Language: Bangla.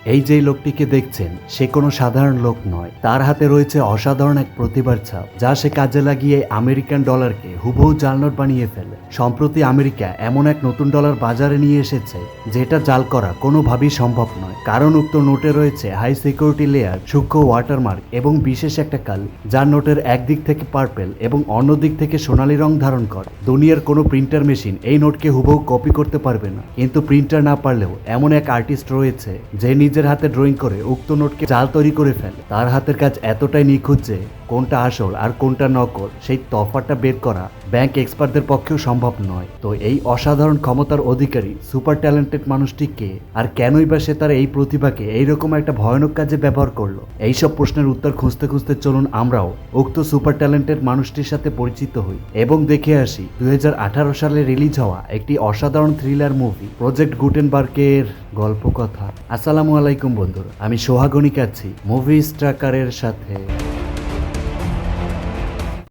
এই যে লোকটিকে দেখছেন সে কোনো সাধারণ লোক নয়। তার হাতে রয়েছে অসাধারণ এক প্রতিভার ছাপ, যা সে কাজে লাগিয়ে আমেরিকান ডলারকে হুবহু জাল নোট বানিয়ে ফেলে। সম্প্রতি আমেরিকা এমন এক নতুন ডলার বাজারে নিয়ে এসেছে যেটা জাল করা কোনোভাবেই সম্ভব নয়, কারণ উক্ত নোটে রয়েছে হাই সিকিউরিটি লেয়ার, সূক্ষ্ম ওয়াটারমার্ক এবং বিশেষ একটা কাল, যার নোটের একদিক থেকে পার্পেল এবং অন্য দিক থেকে সোনালী রং ধারণ করে। দুনিয়ার কোনো প্রিন্টার মেশিন এই নোটকে হুবহু কপি করতে পারবে না, কিন্তু প্রিন্টার না পারলেও এমন এক আর্টিস্ট রয়েছে যে নিজের হাতে ড্রয়িং করে উক্ত নোটকে জাল তৈরি করে ফেলে। তার হাতের কাজ এতটাই নিখুঁত যে কোনটা আসল আর কোনটা নকল সেই তফাৎটা বের করা ব্যাংক এক্সপার্টদের পক্ষেও সম্ভব নয়। তো এই অসাধারণ ক্ষমতার অধিকারী সুপার ট্যালেন্টেড মানুষটি কে, আর কেনই বা সে তার এই প্রতিভাকে এইরকম একটা ভয়ানক কাজে ব্যবহার করলো? এইসব প্রশ্নের উত্তর খুঁজতে খুঁজতে চলুন আমরাও উক্ত সুপার ট্যালেন্টেড মানুষটির সাথে পরিচিত হই এবং দেখে আসি 2018 সালে রিলিজ হওয়া একটি অসাধারণ থ্রিলার মুভি প্রজেক্ট গুটেনবার্গের গল্প কথা। আসসালামু আলাইকুম বন্ধুরা, আমি সোহাগনিক আছি মুভি স্ট্রাকারের সাথে।